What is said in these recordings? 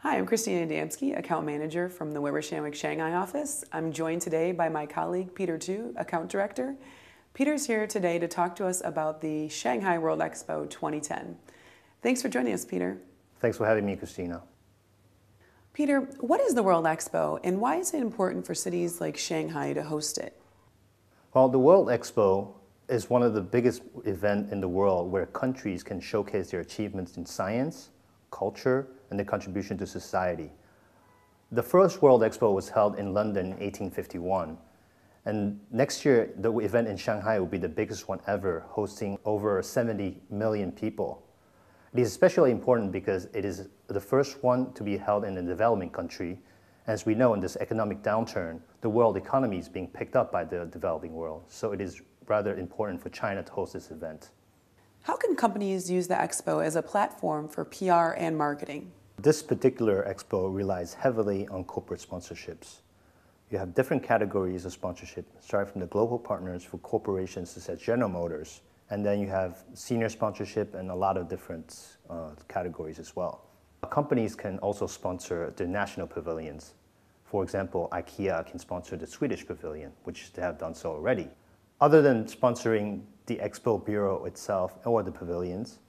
Hi, I'm Christina Adamski, Account Manager from the Shandwick Shanghai office. I'm joined today by my colleague, Peter Tu, Account Director. Peter's here today to talk to us about the Shanghai World Expo 2010. Thanks for joining us, Peter. Thanks for having me, Christina. Peter, what is the World Expo and why is it important for cities like Shanghai to host it? Well, the World Expo is one of the biggest events in the world where countries can showcase their achievements in science, culture, and their contribution to society. The first World Expo was held in London in 1851, and next year the event in Shanghai will be the biggest one ever, hosting over 70 million people. It is especially important because it is the first one to be held in a developing country. As we know, in this economic downturn, the world economy is being picked up by the developing world, so it is rather important for China to host this event. How can companies use the Expo as a platform for PR and marketing? This particular expo relies heavily on corporate sponsorships. You have different categories of sponsorship, starting from the global partners for corporations such as General Motors, and then you have senior sponsorship and a lot of different categories as well. Companies can also sponsor the national pavilions. For example, IKEA can sponsor the Swedish pavilion, which they have done so already. Other than sponsoring the Expo Bureau itself or the pavilions,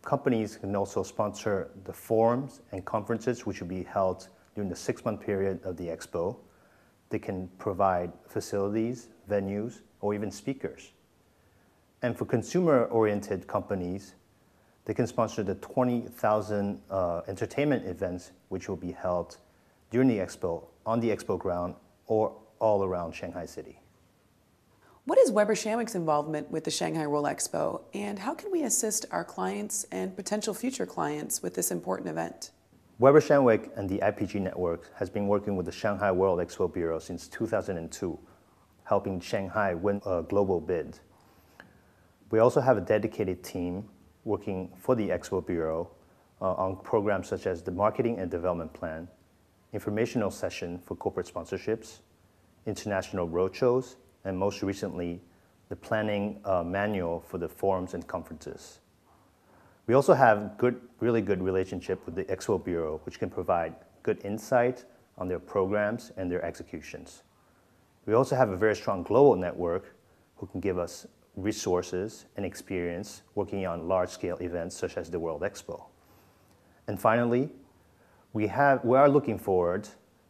companies can also sponsor the forums and conferences which will be held during the 6-month period of the Expo. They can provide facilities, venues, or even speakers. And for consumer-oriented companies, they can sponsor the 20,000 entertainment events which will be held during the Expo, on the Expo ground, or all around Shanghai City. What is Weber Shandwick's involvement with the Shanghai World Expo, and how can we assist our clients and potential future clients with this important event? Weber Shandwick and the IPG network has been working with the Shanghai World Expo Bureau since 2002, helping Shanghai win a global bid. We also have a dedicated team working for the Expo Bureau on programs such as the Marketing and Development Plan, informational session for corporate sponsorships, international roadshows, and most recently, the planning manual for the forums and conferences. We also have really good relationship with the Expo Bureau, which can provide good insight on their programs and their executions. We also have a very strong global network who can give us resources and experience working on large-scale events such as the World Expo. And finally, we are looking forward,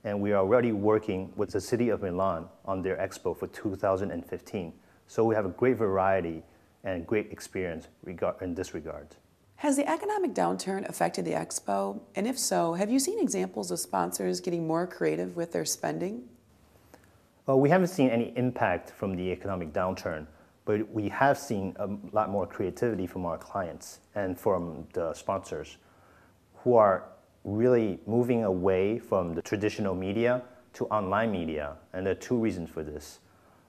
and we are already working with the city of Milan on their expo for 2015. So we have a great variety and great experience in this regard. Has the economic downturn affected the expo? And if so, have you seen examples of sponsors getting more creative with their spending? Well, we haven't seen any impact from the economic downturn, but we have seen a lot more creativity from our clients and from the sponsors who are really moving away from the traditional media to online media, and there are two reasons for this.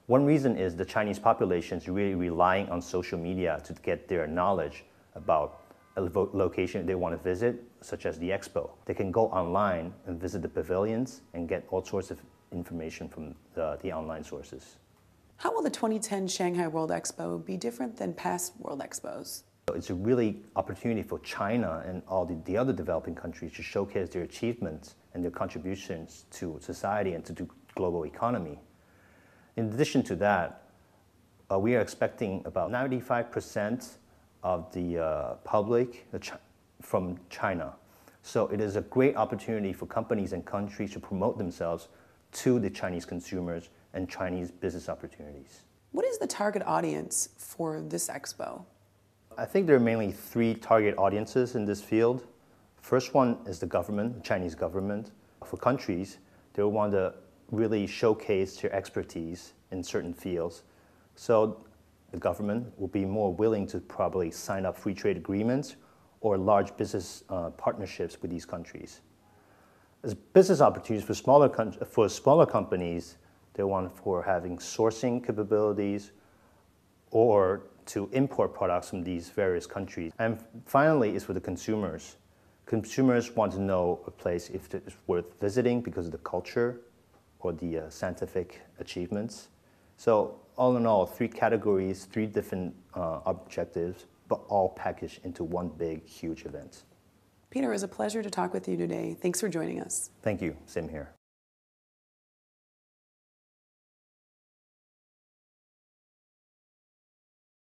One reason is the Chinese population is really relying on social media to get their knowledge about a location they want to visit, such as the expo. They can go online and visit the pavilions and get all sorts of information from the online sources. How will the 2010 Shanghai World Expo be different than past World Expos? It's a really opportunity for China and all the other developing countries to showcase their achievements and their contributions to society and to the global economy. In addition to that, we are expecting about 95% of the public from China. So it is a great opportunity for companies and countries to promote themselves to the Chinese consumers and Chinese business opportunities. What is the target audience for this expo? I think there are mainly 3 target audiences in this field. First one is the government, the Chinese government. For countries, they want to really showcase their expertise in certain fields. So the government will be more willing to probably sign up free trade agreements or large business partnerships with these countries. As business opportunities for smaller companies, they want for having sourcing capabilities or to import products from these various countries. And finally, is for the consumers. Consumers want to know a place if it's worth visiting because of the culture or the scientific achievements. So all in all, 3 categories, 3 different objectives, but all packaged into one big, huge event. Peter, it was a pleasure to talk with you today. Thanks for joining us. Thank you. Same here.